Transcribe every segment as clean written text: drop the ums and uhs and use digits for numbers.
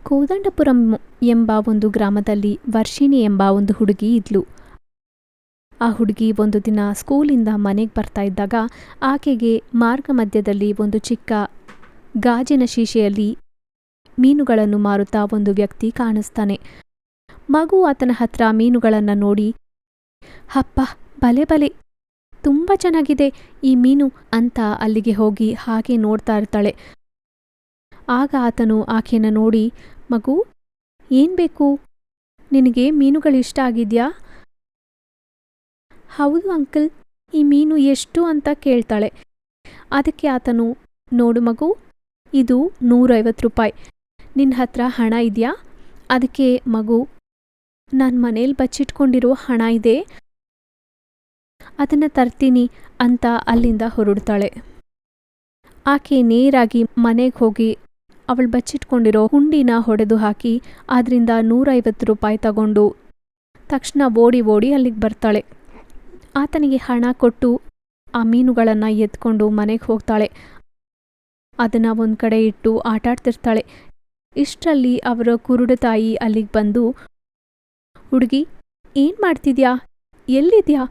ಕೋದಂಡಪುರಂ ಎಂಬ ಒಂದು ಗ್ರಾಮದಲ್ಲಿ ವರ್ಷಿಣಿ ಎಂಬ ಒಂದು ಹುಡುಗಿ ಇದ್ಲು. ಆ ಹುಡುಗಿ ಒಂದು ದಿನ ಸ್ಕೂಲಿಂದ ಮನೆಗೆ ಬರ್ತಾ ಇದ್ದಾಗ ಆಕೆಗೆ ಮಾರ್ಗ ಮಧ್ಯದಲ್ಲಿ ಒಂದು ಚಿಕ್ಕ ಗಾಜಿನ ಶೀಶೆಯಲ್ಲಿ ಮೀನುಗಳನ್ನು ಮಾರುತ್ತಾ ಒಂದು ವ್ಯಕ್ತಿ ಕಾಣಿಸ್ತಾನೆ. ಮಗು ಆತನ ಹತ್ರ ಮೀನುಗಳನ್ನು ನೋಡಿ, ಅಪ್ಪ, ಬಲೆ ಬಲೆ, ತುಂಬ ಚೆನ್ನಾಗಿದೆ ಈ ಮೀನು ಅಂತ ಅಲ್ಲಿಗೆ ಹೋಗಿ ಹಾಗೆ ನೋಡ್ತಾ ಇರ್ತಾಳೆ. ಆಗ ಆತನು ಆಕೆನ ನೋಡಿ, ಮಗು, ಏನ್ ಬೇಕು? ನಿನಗೆ ಮೀನುಗಳು ಇಷ್ಟ ಆಗಿದ್ಯಾ? ಹೌದು ಅಂಕಲ್, ಈ ಮೀನು ಎಷ್ಟು ಅಂತ ಕೇಳ್ತಾಳೆ. ಅದಕ್ಕೆ ಆತನು, ನೋಡು ಮಗು, ಇದು 150 ರೂಪಾಯಿ. ನಿನ್ನ ಹತ್ರ ಹಣ ಇದೆಯಾ? ಅದಕ್ಕೆ ಮಗು, ನನ್ನ ಮನೇಲಿ ಬಚ್ಚಿಟ್ಕೊಂಡಿರೋ ಹಣ ಇದೆ, ಅದನ್ನು ತರ್ತೀನಿ ಅಂತ ಅಲ್ಲಿಂದ ಹೊರಡ್ತಾಳೆ. ಆಕೆ ನೇರಾಗಿ ಮನೆಗೆ ಹೋಗಿ ಅವಳು ಬಚ್ಚಿಟ್ಕೊಂಡಿರೋ ಹುಂಡಿನ ಹೊಡೆದು ಹಾಕಿ ಅದರಿಂದ 150 ರೂಪಾಯಿ ತಗೊಂಡು ತಕ್ಷಣ ಓಡಿ ಓಡಿ ಅಲ್ಲಿಗೆ ಬರ್ತಾಳೆ. ಆತನಿಗೆ ಹಣ ಕೊಟ್ಟು ಆ ಮೀನುಗಳನ್ನು ಎತ್ಕೊಂಡು ಮನೆಗೆ ಹೋಗ್ತಾಳೆ. ಅದನ್ನು ಒಂದು ಕಡೆ ಇಟ್ಟು ಆಟಾಡ್ತಿರ್ತಾಳೆ. ಇಷ್ಟರಲ್ಲಿ ಅವರ ಕುರುಡು ತಾಯಿ ಅಲ್ಲಿಗೆ ಬಂದು, ಹುಡುಗಿ, ಏನು ಮಾಡ್ತಿದ್ಯಾ, ಎಲ್ಲಿದ್ಯಾ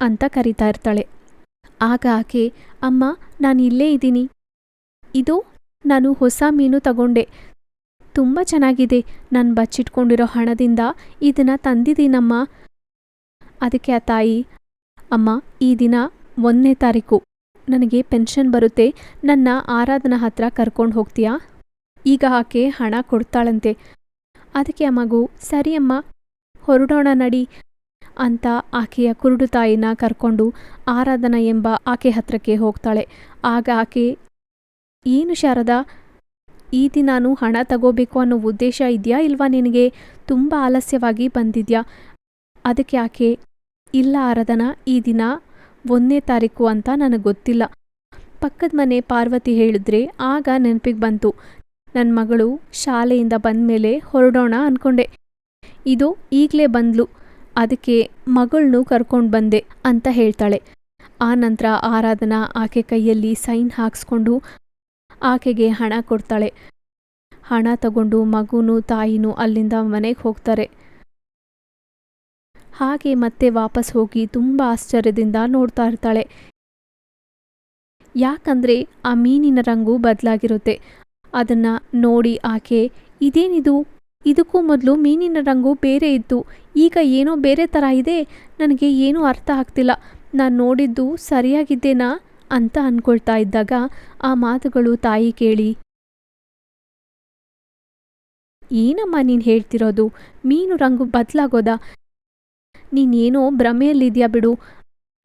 ಅಂತ ಕರೀತಾ ಇರ್ತಾಳೆ. ಆಗ ಆಕೆ, ಅಮ್ಮ, ನಾನು ಇಲ್ಲೇ ಇದ್ದೀನಿ, ಇದು ನಾನು ಹೊಸ ಮೀನು ತಗೊಂಡೆ, ತುಂಬ ಚೆನ್ನಾಗಿದೆ, ನಾನು ಬಚ್ಚಿಟ್ಕೊಂಡಿರೋ ಹಣದಿಂದ ಇದನ್ನು ತಂದಿದ್ದೀನಮ್ಮ. ಅದಕ್ಕೆ ಆ ತಾಯಿ, ಅಮ್ಮ, ಈ ದಿನ 1ನೇ ತಾರೀಕು ನನಗೆ ಪೆನ್ಷನ್ ಬರುತ್ತೆ, ನನ್ನ ಆರಾಧನಾ ಹತ್ರ ಕರ್ಕೊಂಡು ಹೋಗ್ತೀಯಾ? ಈಗ ಆಕೆ ಹಣ ಕೊಡ್ತಾಳಂತೆ. ಅದಕ್ಕೆ ಆ ಮಗು, ಸರಿ ಅಮ್ಮ, ಹೊರಡೋಣ ನಡಿ ಅಂತ ಆಕೆಯ ಕುರುಡು ತಾಯಿನ ಕರ್ಕೊಂಡು ಆರಾಧನಾ ಎಂಬ ಆಕೆ ಹತ್ರಕ್ಕೆ ಹೋಗ್ತಾಳೆ. ಆಗ ಆಕೆ, ಏನು ಶಾರದಾ, ಈ ದಿನಾನು ಹಣ ತಗೋಬೇಕು ಅನ್ನೋ ಉದ್ದೇಶ ಇದೆಯಾ ಇಲ್ವಾ ನಿನಗೆ? ತುಂಬ ಆಲಸ್ಯವಾಗಿ ಬಂದಿದ್ಯಾ? ಅದಕ್ಕೆ ಆಕೆ, ಇಲ್ಲ ಆರಾಧನಾ, ಈ ದಿನ 1ನೇ ತಾರೀಕು ಅಂತ ನನಗೆ ಗೊತ್ತಿಲ್ಲ, ಪಕ್ಕದ ಮನೆ ಪಾರ್ವತಿ ಹೇಳಿದ್ರೆ ಆಗ ನೆನಪಿಗೆ ಬಂತು. ನನ್ನ ಮಗಳು ಶಾಲೆಯಿಂದ ಬಂದಮೇಲೆ ಹೊರಡೋಣ ಅಂದ್ಕೊಂಡೆ, ಇದು ಈಗಲೇ ಬಂದ್ಲು, ಅದಕ್ಕೆ ಮಗಳನ್ನೂ ಕರ್ಕೊಂಡು ಬಂದೆ ಅಂತ ಹೇಳ್ತಾಳೆ. ಆ ನಂತರ ಆರಾಧನಾ ಆಕೆ ಕೈಯಲ್ಲಿ ಸೈನ್ ಹಾಕ್ಸ್ಕೊಂಡು ಆಕೆಗೆ ಹಣ ಕೊಡ್ತಾಳೆ. ಹಣ ತಗೊಂಡು ಮಗುನೂ ತಾಯಿನೂ ಅಲ್ಲಿಂದ ಮನೆಗೆ ಹೋಗ್ತಾರೆ. ಹಾಗೆ ಮತ್ತೆ ವಾಪಸ್ ಹೋಗಿ ತುಂಬ ಆಶ್ಚರ್ಯದಿಂದ ನೋಡ್ತಾ ಇರ್ತಾಳೆ. ಯಾಕಂದ್ರೆ ಆ ಮೀನಿನ ರಂಗು ಬದಲಾಗಿರುತ್ತೆ. ಅದನ್ನು ನೋಡಿ ಆಕೆ, ಇದೇನಿದು, ಇದಕ್ಕೂ ಮೊದಲು ಮೀನಿನ ರಂಗು ಬೇರೆ ಇತ್ತು, ಈಗ ಏನೋ ಬೇರೆ ಥರ ಇದೆ, ನನಗೆ ಏನೂ ಅರ್ಥ ಆಗ್ತಿಲ್ಲ, ನಾನು ನೋಡಿದ್ದು ಸರಿಯಾಗಿದ್ದೇನಾ ಅಂತ ಅಂದ್ಕೊಳ್ತಾ ಇದ್ದಾಗ ಆ ಮಾತುಗಳು ತಾಯಿ ಕೇಳಿ, ಏನಮ್ಮ ನೀನು ಹೇಳ್ತಿರೋದು, ಮೀನು ರಂಗು ಬದಲಾಗೋದಾ? ನೀನೇನೋ ಭ್ರಮೆಯಲ್ಲಿದ್ಯಾ ಬಿಡು.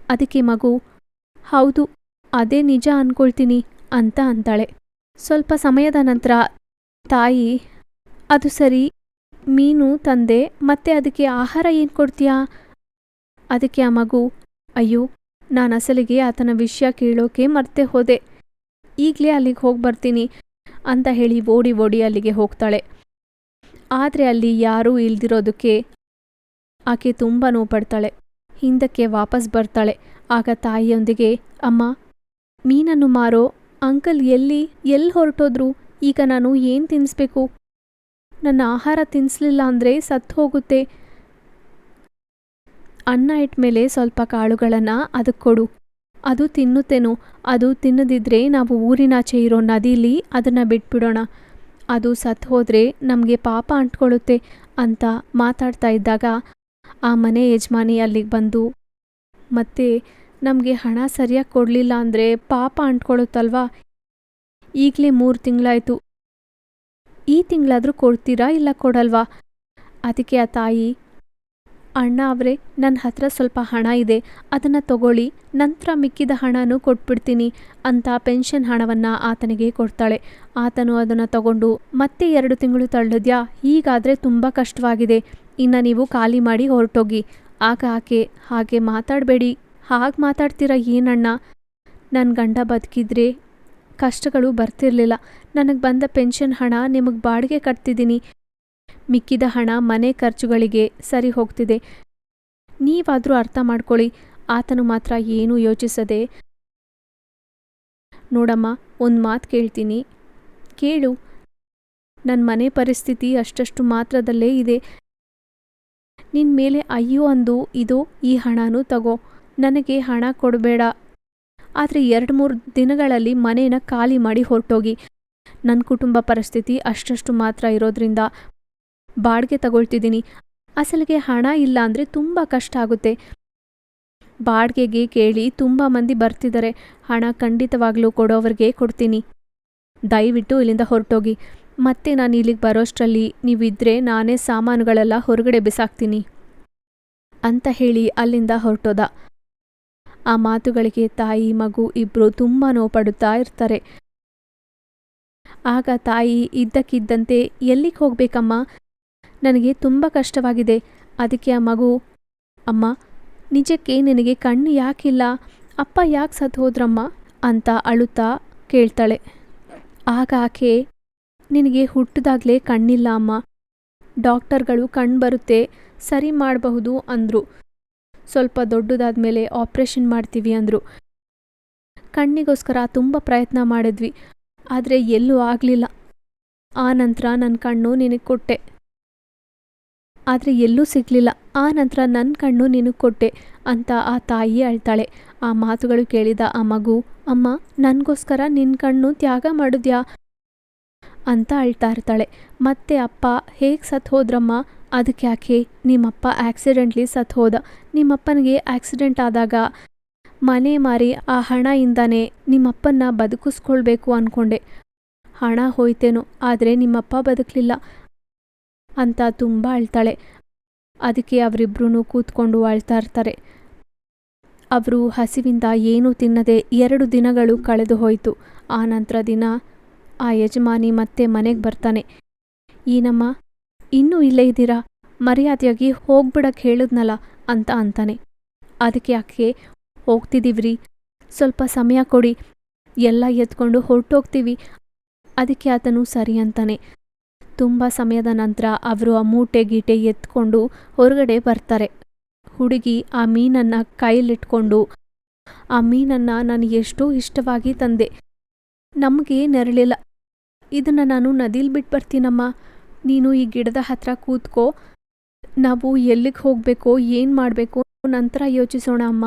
ಅದಕ್ಕೆ ಮಗು, ಹೌದು, ಅದೇ ನಿಜ ಅಂದ್ಕೊಳ್ತೀನಿ ಅಂತ ಅಂತಾಳೆ. ಸ್ವಲ್ಪ ಸಮಯದ ನಂತರ ತಾಯಿ, ಅದು ಸರಿ, ಮೀನು ತಂದೆ, ಮತ್ತೆ ಅದಕ್ಕೆ ಆಹಾರ ಏನು ಕೊಡ್ತೀಯಾ? ಅದಕ್ಕೆ ಆ ಮಗು, ಅಯ್ಯೋ, ನಾನು ಅಸಲಿಗೆ ಆತನ ವಿಷಯ ಕೇಳೋಕೆ ಮರ್ತೆ ಹೋದೆ, ಈಗಲೇ ಅಲ್ಲಿಗೆ ಹೋಗಿ ಬರ್ತೀನಿ ಅಂತ ಹೇಳಿ ಓಡಿ ಓಡಿ ಅಲ್ಲಿಗೆ ಹೋಗ್ತಾಳೆ. ಆದರೆ ಅಲ್ಲಿ ಯಾರೂ ಇಲ್ದಿರೋದಕ್ಕೆ ಆಕೆ ತುಂಬ ನೋವುಪಡ್ತಾಳೆ. ಹಿಂದಕ್ಕೆ ವಾಪಸ್ ಬರ್ತಾಳೆ. ಆಗ ತಾಯಿಯೊಂದಿಗೆ, ಅಮ್ಮ, ಮೀನನ್ನು ಮಾರೋ ಅಂಕಲ್ ಎಲ್ಲಿ ಹೊರಟೋದ್ರು? ಈಗ ನಾನು ಏನು ತಿನ್ನಿಸ್ಬೇಕು? ನನ್ನ ಆಹಾರ ತಿನ್ನಿಸ್ಲಿಲ್ಲ ಅಂದರೆ ಸತ್ತು ಹೋಗುತ್ತೆ. ಅನ್ನ ಇಟ್ಮೇಲೆ ಸ್ವಲ್ಪ ಕಾಳುಗಳನ್ನು ಅದಕ್ಕೆ ಕೊಡು, ಅದು ತಿನ್ನುತ್ತೇನೋ, ಅದು ತಿನ್ನದಿದ್ರೆ ನಾವು ಊರಿನಾಚೆ ಇರೋ ನದಿಲಿ ಅದನ್ನು ಬಿಟ್ಬಿಡೋಣ, ಅದು ಸತ್ತು ಹೋದರೆ ನಮಗೆ ಪಾಪ ಅಂಟ್ಕೊಳ್ಳುತ್ತೆ ಅಂತ ಮಾತಾಡ್ತಾ ಇದ್ದಾಗ ಆ ಮನೆ ಯಜಮಾನಿ ಅಲ್ಲಿಗೆ ಬಂದು, ಮತ್ತೆ ನಮಗೆ ಹಣ ಸರಿಯಾಗಿ ಕೊಡಲಿಲ್ಲ ಅಂದರೆ ಪಾಪ ಅಂಟ್ಕೊಳ್ಳುತ್ತಲ್ವಾ, ಈಗಲೇ 3 ತಿಂಗಳಾಯಿತು, ಈ ತಿಂಗಳಾದರೂ ಕೊಡ್ತೀರಾ ಇಲ್ಲ ಕೊಡಲ್ವಾ? ಅದಕ್ಕೆ ಆ ತಾಯಿ, ಅಣ್ಣ ಅವರೇ, ನನ್ನ ಹತ್ರ ಸ್ವಲ್ಪ ಹಣ ಇದೆ, ಅದನ್ನು ತಗೊಳ್ಳಿ, ನಂತರ ಮಿಕ್ಕಿದ ಹಣನೂ ಕೊಟ್ಬಿಡ್ತೀನಿ ಅಂತ ಪೆನ್ಷನ್ ಹಣವನ್ನು ಆತನಿಗೆ ಕೊಡ್ತಾಳೆ. ಆತನು ಅದನ್ನು ತಗೊಂಡು, ಮತ್ತೆ 2 ತಿಂಗಳು ತಳ್ಳಿದ್ಯಾ, ಹೀಗಾದರೆ ತುಂಬ ಕಷ್ಟವಾಗಿದೆ, ಇನ್ನು ನೀವು ಖಾಲಿ ಮಾಡಿ ಹೊರಟೋಗಿ. ಆಗ ಆಕೆ, ಹಾಗೆ ಮಾತಾಡಬೇಡಿ, ಹಾಗೆ ಮಾತಾಡ್ತೀರಾ ಏನಣ್ಣ, ನನ್ನ ಗಂಡ ಬದುಕಿದ್ರೆ ಕಷ್ಟಗಳು ಬರ್ತಿರ್ಲಿಲ್ಲ, ನನಗೆ ಬಂದ ಪೆನ್ಷನ್ ಹಣ ನಿಮಗೆ ಬಾಡಿಗೆ ಕಟ್ತಿದ್ದೀನಿ, ಮಿಕ್ಕಿದ ಹಣ ಮನೆ ಖರ್ಚುಗಳಿಗೆ ಸರಿ ಹೋಗ್ತಿದೆ, ನೀವಾದರೂ ಅರ್ಥ ಮಾಡ್ಕೊಳ್ಳಿ. ಆತನು ಮಾತ್ರ ಏನೂ ಯೋಚಿಸದೆ, ನೋಡಮ್ಮ, ಒಂದು ಮಾತು ಕೇಳ್ತೀನಿ, ಕೇಳು, ನನ್ನ ಮನೆ ಪರಿಸ್ಥಿತಿ ಅಷ್ಟಷ್ಟು ಮಾತ್ರದಲ್ಲೇ ಇದೆ. ನಿನ್ನ ಮೇಲೆ ಅಯ್ಯೋ ಅಂದು ಇದು ಈ ಹಣನೂ ತಗೋ, ನನಗೆ ಹಣ ಕೊಡಬೇಡ. ಆದರೆ 2-3 ದಿನಗಳಲ್ಲಿ ಮನೇನ ಖಾಲಿ ಮಾಡಿ ಹೊರಟೋಗಿ. ನನ್ನ ಕುಟುಂಬ ಪರಿಸ್ಥಿತಿ ಅಷ್ಟಷ್ಟು ಮಾತ್ರ ಇರೋದ್ರಿಂದ ಬಾಡಿಗೆ ತಗೊಳ್ತಿದ್ದೀನಿ. ಅಸಲಿಗೆ ಹಣ ಇಲ್ಲ ಅಂದರೆ ತುಂಬ ಕಷ್ಟ ಆಗುತ್ತೆ. ಬಾಡಿಗೆಗೆ ಕೇಳಿ ತುಂಬ ಮಂದಿ ಬರ್ತಿದ್ದಾರೆ. ಹಣ ಖಂಡಿತವಾಗ್ಲೂ ಕೊಡೋವ್ರಿಗೆ ಕೊಡ್ತೀನಿ. ದಯವಿಟ್ಟು ಇಲ್ಲಿಂದ ಹೊರಟೋಗಿ. ಮತ್ತೆ ನಾನು ಇಲ್ಲಿಗೆ ಬರೋಷ್ಟರಲ್ಲಿ ನೀವಿದ್ರೆ ನಾನೇ ಸಾಮಾನುಗಳೆಲ್ಲ ಹೊರಗಡೆ ಬಿಸಾಕ್ತೀನಿ ಅಂತ ಹೇಳಿ ಅಲ್ಲಿಂದ ಹೊರಟೋದ. ಆ ಮಾತುಗಳಿಗೆ ತಾಯಿ ಮಗು ಇಬ್ಬರು ತುಂಬ ನೋವುಪಡುತ್ತಾ ಇರ್ತಾರೆ. ಆಗ ತಾಯಿ ಇದ್ದಕ್ಕಿದ್ದಂತೆ ಎಲ್ಲಿಗೆ ಹೋಗ್ಬೇಕಮ್ಮ, ನನಗೆ ತುಂಬ ಕಷ್ಟವಾಗಿದೆ. ಅದಕ್ಕೆ ಆ ಮಗು, ಅಮ್ಮ ನಿಜಕ್ಕೆ ನಿನಗೆ ಕಣ್ಣು ಯಾಕಿಲ್ಲ, ಅಪ್ಪ ಯಾಕೆ ಸತ್ತು ಹೋದ್ರಮ್ಮ ಅಂತ ಅಳುತ್ತಾ ಕೇಳ್ತಾಳೆ. ಆಗ ಆಕೆ, ನಿನಗೆ ಹುಟ್ಟಿದಾಗಲೇ ಕಣ್ಣಿಲ್ಲ ಅಮ್ಮ, ಡಾಕ್ಟರ್ಗಳು ಕಣ್ಣು ಬರುತ್ತೆ ಸರಿ ಮಾಡಬಹುದು ಅಂದರು. ಸ್ವಲ್ಪ ದೊಡ್ಡದಾದ್ಮೇಲೆ ಆಪ್ರೇಷನ್ ಮಾಡ್ತೀವಿ ಅಂದರು. ಕಣ್ಣಿಗೋಸ್ಕರ ತುಂಬ ಪ್ರಯತ್ನ ಮಾಡಿದ್ವಿ, ಆದರೆ ಎಲ್ಲೂ ಆಗಲಿಲ್ಲ. ಆ ನಂತರ ನನ್ನ ಕಣ್ಣು ನಿನಗೆ ಕೊಟ್ಟೆ, ಆದರೆ ಎಲ್ಲೂ ಸಿಗಲಿಲ್ಲ. ಆ ನಂತರ ನನ್ನ ಕಣ್ಣು ನಿನಗೆ ಕೊಟ್ಟೆ ಅಂತ ಆ ತಾಯಿ ಅಳ್ತಾಳೆ. ಆ ಮಾತುಗಳು ಕೇಳಿದ ಆ ಮಗು, ಅಮ್ಮ ನನಗೋಸ್ಕರ ನಿನ್ನ ಕಣ್ಣು ತ್ಯಾಗ ಮಾಡಿದ್ಯಾ ಅಂತ ಅಳ್ತಾ ಇರ್ತಾಳೆ. ಮತ್ತೆ ಅಪ್ಪ ಹೇಗೆ ಸತ್ತು ಹೋದ್ರಮ್ಮ, ಅದಕ್ಕೆ ಯಾಕೆ, ನಿಮ್ಮಪ್ಪ ಆಕ್ಸಿಡೆಂಟ್ಲಿ ಸತ್ತು ಹೋದ. ನಿಮ್ಮಪ್ಪನಿಗೆ ಆಕ್ಸಿಡೆಂಟ್ ಆದಾಗ ಮನೆ ಮಾರಿ ಆ ಹಣದಿಂದನೇ ನಿಮ್ಮಪ್ಪನ್ನ ಬದುಕಿಸ್ಕೊಳ್ಬೇಕು ಅಂದ್ಕೊಂಡೆ. ಹಣ ಹೋಯ್ತೇನೋ, ಆದರೆ ನಿಮ್ಮಪ್ಪ ಬದುಕಲಿಲ್ಲ ಅಂತ ತುಂಬ ಅಳ್ತಾಳೆ. ಅದಕ್ಕೆ ಅವರಿಬ್ಬರೂ ಕೂತ್ಕೊಂಡು ಅಳ್ತಾ ಇರ್ತಾರೆ. ಅವರು ಹಸಿವಿಂದ ಏನೂ ತಿನ್ನದೆ 2 ದಿನಗಳು ಕಳೆದು ಹೋಯಿತು. ಆ ನಂತರ ದಿನ ಆ ಯಜಮಾನಿ ಮತ್ತೆ ಮನೆಗೆ ಬರ್ತಾನೆ. ಏನಮ್ಮ ಇನ್ನೂ ಇಲ್ಲೇ ಇದ್ದೀರಾ, ಮರ್ಯಾದೆಯಾಗಿ ಹೋಗ್ಬಿಡಕ್ಕೆ ಹೇಳಿದ್ನಲ್ಲ ಅಂತ ಅಂತಾನೆ. ಅದಕ್ಕೆ ಯಾಕೆ, ಹೋಗ್ತಿದ್ದೀವ್ರಿ, ಸ್ವಲ್ಪ ಸಮಯ ಕೊಡಿ, ಎಲ್ಲ ಎತ್ಕೊಂಡು ಹೊರಟೋಗ್ತೀವಿ. ಅದಕ್ಕೆ ಆತನು ಸರಿ ಅಂತಾನೆ. ತುಂಬ ಸಮಯದ ನಂತರ ಅವರು ಆ ಮೂಟೆ ಗೀಟೆ ಎತ್ಕೊಂಡು ಹೊರಗಡೆ ಬರ್ತಾರೆ. ಹುಡುಗಿ ಆ ಮೀನನ್ನು ಕೈಲಿಟ್ಕೊಂಡು, ಆ ಮೀನನ್ನು ನಾನು ಎಷ್ಟೋ ಇಷ್ಟವಾಗಿ ತಂದೆ, ನಮಗೆ ನೆರಳಿಲ್ಲ, ಇದನ್ನು ನಾನು ನದಿಲಿ ಬಿಟ್ಟು ಬರ್ತೀನಮ್ಮ, ನೀನು ಈ ಗಿಡದ ಹತ್ರ ಕೂತ್ಕೋ, ನಾವು ಎಲ್ಲಿಗೆ ಹೋಗಬೇಕೋ ಏನು ಮಾಡಬೇಕು ನಂತರ ಯೋಚಿಸೋಣ ಅಮ್ಮ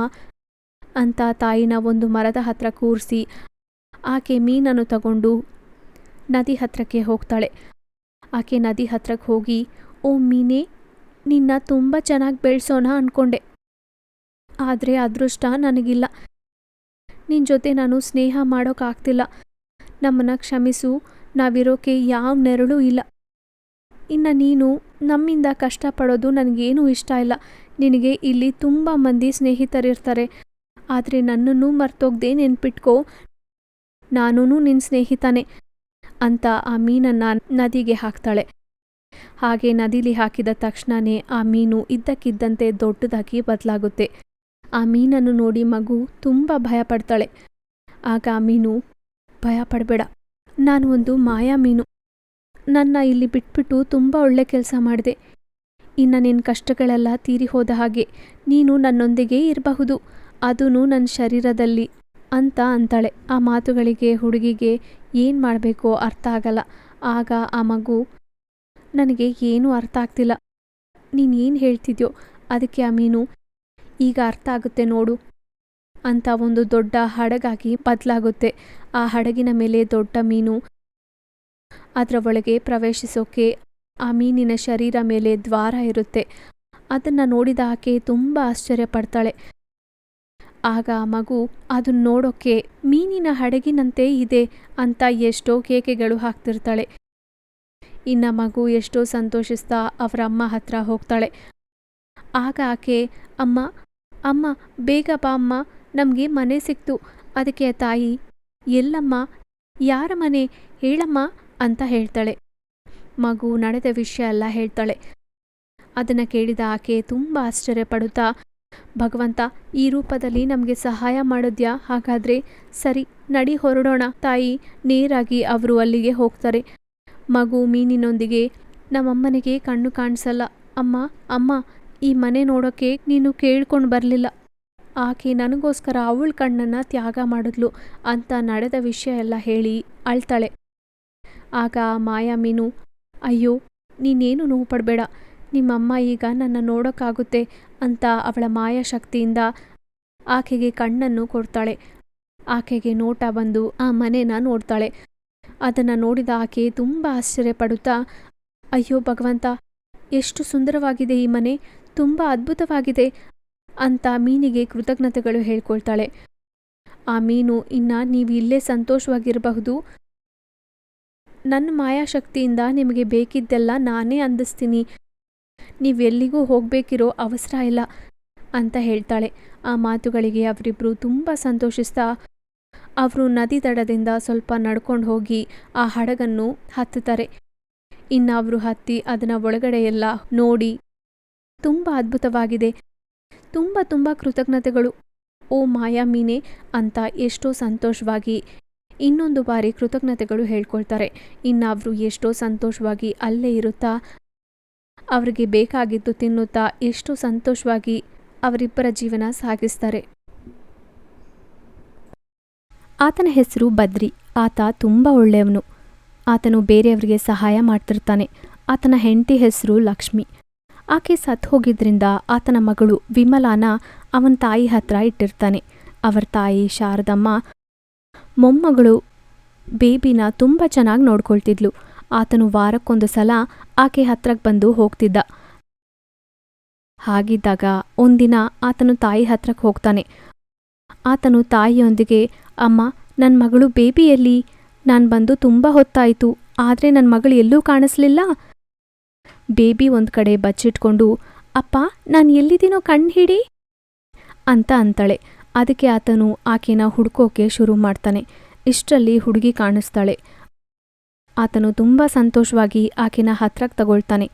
ಅಂತ ತಾಯಿನ ಒಂದು ಮರದ ಹತ್ರ ಕೂರಿಸಿ ಆಕೆ ಮೀನನ್ನು ತಗೊಂಡು ನದಿ ಹತ್ರಕ್ಕೆ ಹೋಗ್ತಾಳೆ. ಆಕೆ ನದಿ ಹತ್ರಕ್ಕೆ ಹೋಗಿ, ಓ ಮೀನೇ, ನಿನ್ನ ತುಂಬ ಚೆನ್ನಾಗಿ ಬೆಳೆಸೋಣ ಅಂದ್ಕೊಂಡೆ, ಆದರೆ ಅದೃಷ್ಟ ನನಗಿಲ್ಲ. ನಿನ್ನ ಜೊತೆ ನಾನು ಸ್ನೇಹ ಮಾಡೋಕ್ಕಾಗ್ತಿಲ್ಲ, ನಮ್ಮನ್ನು ಕ್ಷಮಿಸು, ನಾವಿರೋಕೆ ಯಾವ ನೆರಳೂ ಇಲ್ಲ. ಇನ್ನು ನೀನು ನಮ್ಮಿಂದ ಕಷ್ಟಪಡೋದು ನನಗೇನೂ ಇಷ್ಟ ಇಲ್ಲ. ನಿನಗೆ ಇಲ್ಲಿ ತುಂಬ ಮಂದಿ ಸ್ನೇಹಿತರಿರ್ತಾರೆ, ಆದರೆ ನನ್ನನ್ನು ಮರ್ತೋಗ್ದೆ ನೆನ್ಪಿಟ್ಕೋ, ನಾನೂ ನಿನ್ನ ಸ್ನೇಹಿತನೇ ಅಂತ ಆ ಮೀನನ್ನು ನದಿಗೆ ಹಾಕ್ತಾಳೆ. ಹಾಗೆ ನದಿಲಿ ಹಾಕಿದ ತಕ್ಷಣವೇ ಆ ಮೀನು ಇದ್ದಕ್ಕಿದ್ದಂತೆ ದೊಡ್ಡದಾಗಿ ಬದಲಾಗುತ್ತೆ. ಆ ಮೀನನ್ನು ನೋಡಿ ಮಗು ತುಂಬ ಭಯಪಡ್ತಾಳೆ. ಆಗ ಆ ಮೀನು, ಭಯಪಡಬೇಡ, ನಾನು ಒಂದು ಮಾಯಾ ಮೀನು, ನನ್ನ ಇಲ್ಲಿ ಬಿಟ್ಬಿಟ್ಟು ತುಂಬ ಒಳ್ಳೆ ಕೆಲಸ ಮಾಡಿದೆ, ಇನ್ನು ನಿನ್ನ ಕಷ್ಟಗಳೆಲ್ಲ ತೀರಿ ಹೋದ ಹಾಗೆ, ನೀನು ನನ್ನೊಂದಿಗೆ ಇರಬಹುದು, ಅದೂ ನನ್ನ ಶರೀರದಲ್ಲಿ ಅಂತ ಅಂತಾಳೆ. ಆ ಮಾತುಗಳಿಗೆ ಹುಡುಗಿಗೆ ಏನು ಮಾಡಬೇಕೋ ಅರ್ಥ ಆಗಲ್ಲ. ಆಗ ಆ ಮಗು, ನನಗೆ ಏನೂ ಅರ್ಥ ಆಗ್ತಿಲ್ಲ, ನೀನು ಏನು ಹೇಳ್ತಿದ್ಯೋ. ಅದಕ್ಕೆ ಆ ಮೀನು, ಈಗ ಅರ್ಥ ಆಗುತ್ತೆ ನೋಡು ಅಂತ ಒಂದು ದೊಡ್ಡ ಹಡಗಾಗಿ ಬದಲಾಗುತ್ತೆ. ಆ ಹಡಗಿನ ಮೇಲೆ ದೊಡ್ಡ ಮೀನು, ಅದರ ಒಳಗೆ ಪ್ರವೇಶಿಸೋಕೆ ಆ ಮೀನಿನ ಶರೀರ ಮೇಲೆ ದ್ವಾರ ಇರುತ್ತೆ. ಅದನ್ನು ನೋಡಿದ ಆಕೆ ತುಂಬ ಆಶ್ಚರ್ಯಪಡ್ತಾಳೆ. ಆಗ ಆ ಮಗು ಅದನ್ನು ನೋಡೋಕ್ಕೆ ಮೀನಿನ ಹಡಗಿನಂತೆ ಇದೆ ಅಂತ ಎಷ್ಟೋ ಕೇಕೆಗಳು ಹಾಕ್ತಿರ್ತಾಳೆ. ಇನ್ನು ಮಗು ಎಷ್ಟೋ ಸಂತೋಷಿಸ್ತಾ ಅವರ ಅಮ್ಮ ಹತ್ರ ಹೋಗ್ತಾಳೆ. ಆಗ ಆಕೆ, ಅಮ್ಮ ಅಮ್ಮ ಬೇಗ ಬಾ ಅಮ್ಮ, ನಮಗೆ ಮನೆ ಸಿಕ್ತು. ಅದಕ್ಕೆ ತಾಯಿ, ಎಲ್ಲಮ್ಮ, ಯಾರ ಮನೆ ಹೇಳಮ್ಮ ಅಂತ ಹೇಳ್ತಾಳೆ. ಮಗು ನಡೆದ ವಿಷಯ ಎಲ್ಲ ಹೇಳ್ತಾಳೆ. ಅದನ್ನು ಕೇಳಿದ ಆಕೆ ತುಂಬ ಆಶ್ಚರ್ಯಪಡುತ್ತಾ, ಭಗವಂತ ಈ ರೂಪದಲ್ಲಿ ನಮಗೆ ಸಹಾಯ ಮಾಡಿದ್ಯಾ, ಹಾಗಾದರೆ ಸರಿ ನಡಿ ಹೊರಡೋಣ ತಾಯಿ. ನೇರಾಗಿ ಅವರು ಅಲ್ಲಿಗೆ ಹೋಗ್ತಾರೆ. ಮಗು ಮೀನಿನೊಂದಿಗೆ, ನಮ್ಮಮ್ಮನಿಗೆ ಕಣ್ಣು ಕಾಣಿಸಲ್ಲ ಅಮ್ಮ, ಅಮ್ಮ ಈ ಮನೆ ನೋಡೋಕ್ಕೆ ನೀನು ಕೇಳ್ಕೊಂಡು ಬರಲಿಲ್ಲ, ಆಕೆ ನನಗೋಸ್ಕರ ಅವಳ ಕಣ್ಣನ್ನು ತ್ಯಾಗ ಮಾಡಿದ್ಲು ಅಂತ ನಡೆದ ವಿಷಯ ಎಲ್ಲ ಹೇಳಿ ಅಳ್ತಾಳೆ. ಆಗ ಆ ಮಾಯಾ ಮೀನು, ಅಯ್ಯೋ ನೀನೇನು ನೋವು ಪಡಬೇಡ, ನಿಮ್ಮಮ್ಮ ಈಗ ನನ್ನ ನೋಡೋಕ್ಕಾಗುತ್ತೆ ಅಂತ ಅವಳ ಮಾಯಾಶಕ್ತಿಯಿಂದ ಆಕೆಗೆ ಕಣ್ಣನ್ನು ಕೊಡ್ತಾಳೆ. ಆಕೆಗೆ ನೋಟ ಬಂದು ಆ ಮನೆನ ನೋಡ್ತಾಳೆ. ಅದನ್ನು ನೋಡಿದ ಆಕೆ ತುಂಬ ಆಶ್ಚರ್ಯಪಡುತ್ತಾ, ಅಯ್ಯೋ ಭಗವಂತ, ಎಷ್ಟು ಸುಂದರವಾಗಿದೆ ಈ ಮನೆ, ತುಂಬ ಅದ್ಭುತವಾಗಿದೆ ಅಂತ ಮೀನಿಗೆ ಕೃತಜ್ಞತೆಗಳು ಹೇಳ್ಕೊಳ್ತಾಳೆ. ಆ ಮೀನು, ನೀವು ಇಲ್ಲೇ ಸಂತೋಷವಾಗಿರಬಹುದು, ನನ್ನ ಮಾಯಾಶಕ್ತಿಯಿಂದ ನಿಮಗೆ ಬೇಕಿದ್ದೆಲ್ಲ ನಾನೇ ಅಂದಿಸ್ತೀನಿ, ನೀವೆಲ್ಲಿಗೂ ಹೋಗಬೇಕಿರೋ ಅವಸರ ಇಲ್ಲ ಅಂತ ಹೇಳ್ತಾಳೆ. ಆ ಮಾತುಗಳಿಗೆ ಅವರಿಬ್ಬರು ತುಂಬ ಸಂತೋಷಿಸ್ತಾ ಅವರು ನದಿ ದಡದಿಂದ ಸ್ವಲ್ಪ ನಡ್ಕೊಂಡು ಹೋಗಿ ಆ ಹಡಗನ್ನು ಹತ್ತುತ್ತಾರೆ. ಇನ್ನು ಅವರು ಹತ್ತಿ ಅದನ್ನ ಒಳಗಡೆ ಎಲ್ಲ ನೋಡಿ, ತುಂಬ ಅದ್ಭುತವಾಗಿದೆ, ತುಂಬ ತುಂಬ ಕೃತಜ್ಞತೆಗಳು ಓ ಮಾಯಾ ಮೀನೆ ಅಂತ ಎಷ್ಟೋ ಸಂತೋಷವಾಗಿ ಇನ್ನೊಂದು ಬಾರಿ ಕೃತಜ್ಞತೆಗಳು ಹೇಳ್ಕೊಳ್ತಾರೆ. ಇನ್ನು ಅವರು ಎಷ್ಟೋ ಸಂತೋಷವಾಗಿ ಅಲ್ಲೇ ಇರುತ್ತಾ ಅವರಿಗೆ ಬೇಕಾಗಿದ್ದು ತಿನ್ನುತ್ತಾ ಎಷ್ಟೋ ಸಂತೋಷವಾಗಿ ಅವರಿಬ್ಬರ ಜೀವನ ಸಾಗಿಸ್ತಾರೆ. ಆತನ ಹೆಸರು ಬದ್ರಿ. ಆತ ತುಂಬ ಒಳ್ಳೆಯವನು. ಆತನು ಬೇರೆಯವರಿಗೆ ಸಹಾಯ ಮಾಡ್ತಿರ್ತಾನೆ. ಆತನ ಹೆಂಡತಿ ಹೆಸರು ಲಕ್ಷ್ಮಿ. ಆಕೆ ಸತ್ತು ಹೋಗಿದ್ರಿಂದ ಆತನ ಮಗಳು ವಿಮಲಾನ ಅವನ ತಾಯಿ ಹತ್ರ ಇಟ್ಟಿರ್ತಾನೆ. ಅವರ ತಾಯಿ ಶಾರದಮ್ಮ ಮೊಮ್ಮಗಳು ಬೇಬಿನ ತುಂಬ ಚೆನ್ನಾಗಿ ನೋಡ್ಕೊಳ್ತಿದ್ಲು. ಆತನು ವಾರಕ್ಕೊಂದು ಸಲ ಆಕೆ ಹತ್ರಕ್ಕೆ ಬಂದು ಹೋಗ್ತಿದ್ದ. ಹಾಗಿದ್ದಾಗ ಒಂದಿನ ಆತನು ತಾಯಿ ಹತ್ರಕ್ಕೆ ಹೋಗ್ತಾನೆ. ಆತನು ತಾಯಿಯೊಂದಿಗೆ, ಅಮ್ಮ, ನನ್ನ ಮಗಳು ಬೇಬಿಯಲ್ಲಿ, ನಾನು ಬಂದು ತುಂಬ ಹೊತ್ತಾಯಿತು, ಆದರೆ ನನ್ನ ಮಗಳು ಎಲ್ಲೂ ಕಾಣಿಸ್ಲಿಲ್ಲ. ಬೇಬಿ ಒಂದು ಕಡೆ ಬಚ್ಚಿಟ್ಕೊಂಡು, ಅಪ್ಪ, ನಾನು ಎಲ್ಲಿದ್ದೀನೋ ಕಣ್ಣು ಹಿಡಿ ಅಂತ ಅಂತಾಳೆ. ಅದಕ್ಕೆ ಆತನು ಆಕೆನ ಹುಡ್ಕೋಕೆ ಶುರು ಮಾಡ್ತಾನೆ. ಇಷ್ಟರಲ್ಲಿ ಹುಡುಗಿ ಕಾಣಿಸ್ತಾಳೆ. ಆತನು ತುಂಬ ಸಂತೋಷವಾಗಿ ಆಕೆನ ಹತ್ರಕ್ಕೆ ತಗೊಳ್ತಾನೆ.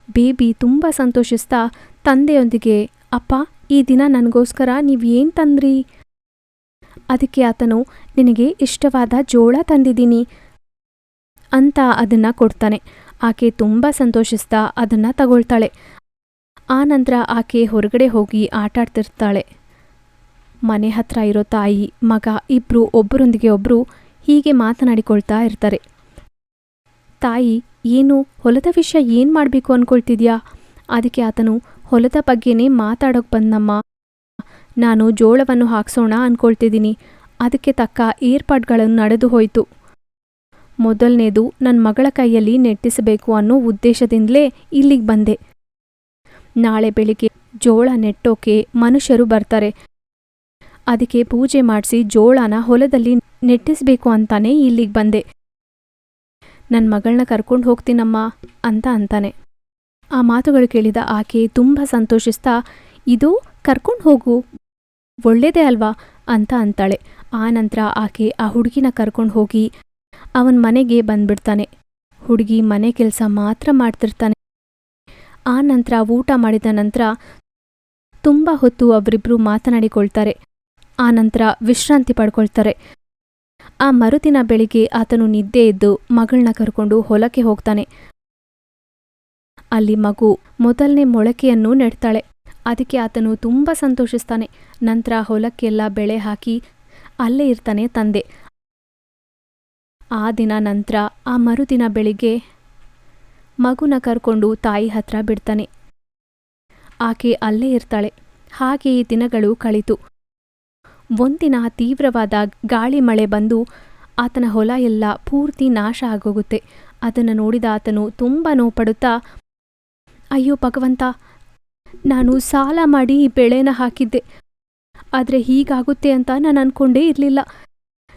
ಬೇಬಿ ತುಂಬ ಸಂತೋಷಿಸ್ತಾ ತಂದೆಯೊಂದಿಗೆ, ಅಪ್ಪ, ಈ ದಿನ ನನಗೋಸ್ಕರ ನೀವು ಏನು ತಂದ್ರಿ? ಅದಕ್ಕೆ ಆತನು, ನಿನಗೆ ಇಷ್ಟವಾದ ಜೋಳ ತಂದಿದ್ದೀನಿ ಅಂತ ಅದನ್ನ ಕೊಡ್ತಾನೆ. ಆಕೆ ತುಂಬ ಸಂತೋಷಿಸ್ತಾ ಅದನ್ನ ತಗೊಳ್ತಾಳೆ. ಆ ನಂತರ ಆಕೆ ಹೊರಗಡೆ ಹೋಗಿ ಆಟಾಡ್ತಿರ್ತಾಳೆ. ಮನೆ ಹತ್ರ ಇರೋ ತಾಯಿ ಮಗ ಇಬ್ರು ಒಬ್ಬರೊಂದಿಗೆ ಒಬ್ಬರು ಹೀಗೆ ಮಾತನಾಡಿಕೊಳ್ತಾ ಇರ್ತಾರೆ. ತಾಯಿ, ಏನು ಹೊಲದ ವಿಷಯ ಏನು ಮಾಡಬೇಕು ಅಂದ್ಕೊಳ್ತಿದ್ಯಾ? ಅದಕ್ಕೆ ಆತನು, ಹೊಲದ ಬಗ್ಗೆನೇ ಮಾತಾಡೋಕೆ ಬಂದಮ್ಮ, ನಾನು ಜೋಳವನ್ನು ಹಾಕ್ಸೋಣ ಅಂದ್ಕೊಳ್ತಿದ್ದೀನಿ. ಅದಕ್ಕೆ ತಕ್ಕ ಏರ್ಪಾಡುಗಳನ್ನು ನಡೆದು ಹೋಯಿತು. ಮೊದಲನೇದು ನನ್ನ ಮಗಳ ಕೈಯಲ್ಲಿ ನೆಟ್ಟಿಸಬೇಕು ಅನ್ನೋ ಉದ್ದೇಶದಿಂದಲೇ ಇಲ್ಲಿಗೆ ಬಂದೆ. ನಾಳೆ ಬೆಳಿಗ್ಗೆ ಜೋಳ ನೆಟ್ಟೋಕೆ ಮನುಷ್ಯರು ಬರ್ತಾರೆ. ಅದಕ್ಕೆ ಪೂಜೆ ಮಾಡಿಸಿ ಜೋಳನ ಹೊಲದಲ್ಲಿ ನೆಟ್ಟಿಸಬೇಕು ಅಂತಾನೆ ಇಲ್ಲಿಗೆ ಬಂದೆ. ನನ್ನ ಮಗಳನ್ನ ಕರ್ಕೊಂಡು ಹೋಗ್ತೀನಮ್ಮ ಅಂತ ಅಂತಾನೆ. ಆ ಮಾತುಗಳು ಕೇಳಿದ ಆಕೆ ತುಂಬ ಸಂತೋಷಿಸ್ತಾ, ಇದು ಕರ್ಕೊಂಡು ಹೋಗು, ಒಳ್ಳೇದೇ ಅಲ್ವಾ ಅಂತ ಅಂತಾಳೆ. ಆ ನಂತರ ಆಕೆ ಆ ಹುಡುಗಿನ ಕರ್ಕೊಂಡು ಹೋಗಿ ಅವನ ಮನೆಗೆ ಬಂದ್ಬಿಡ್ತಾನೆ. ಹುಡುಗಿ ಮನೆ ಕೆಲಸ ಮಾತ್ರ ಮಾಡ್ತಿರ್ತಾನೆ. ಆ ನಂತರ ಊಟ ಮಾಡಿದ ನಂತರ ತುಂಬ ಹೊತ್ತು ಅವರಿಬ್ರು ಮಾತನಾಡಿಕೊಳ್ತಾರೆ. ಆ ನಂತರ ವಿಶ್ರಾಂತಿ ಪಡ್ಕೊಳ್ತಾರೆ. ಆ ಮರುದಿನ ಬೆಳಿಗ್ಗೆ ಆತನು ನಿದ್ದೆ ಎದ್ದು ಮಗಳನ್ನ ಕರ್ಕೊಂಡು ಹೊಲಕ್ಕೆ ಹೋಗ್ತಾನೆ. ಅಲ್ಲಿ ಮಗು ಮೊದಲನೇ ಮೊಳಕೆಯನ್ನು ನೆಡ್ತಾಳೆ. ಅದಕ್ಕೆ ಆತನು ತುಂಬ ಸಂತೋಷಿಸ್ತಾನೆ. ನಂತರ ಹೊಲಕ್ಕೆಲ್ಲ ಬೆಳೆ ಹಾಕಿ ಅಲ್ಲೇ ಇರ್ತಾನೆ ತಂದೆ. ಆ ದಿನ ನಂತರ ಆ ಮರುದಿನ ಬೆಳಿಗ್ಗೆ ಮಗುನ ಕರ್ಕೊಂಡು ತಾಯಿ ಹತ್ರ ಬಿಡ್ತಾನೆ. ಆಕೆ ಅಲ್ಲೇ ಇರ್ತಾಳೆ. ಹಾಗೆಯೇ ದಿನಗಳು ಕಳಿತು. ಒಂದಿನ ತೀವ್ರವಾದ ಗಾಳಿ ಮಳೆ ಬಂದು ಆತನ ಹೊಲ ಎಲ್ಲ ಪೂರ್ತಿ ನಾಶ ಆಗೋಗುತ್ತೆ. ಅದನ್ನು ನೋಡಿದ ಆತನು ತುಂಬ ನೋವುಪಡುತ್ತಾ, ಅಯ್ಯೋ ಭಗವಂತ, ನಾನು ಸಾಲ ಮಾಡಿ ಈ ಬೆಳೆನ ಹಾಕಿದ್ದೆ, ಆದರೆ ಹೀಗಾಗುತ್ತೆ ಅಂತ ನಾನು ಅನ್ಕೊಂಡೇ ಇರಲಿಲ್ಲ.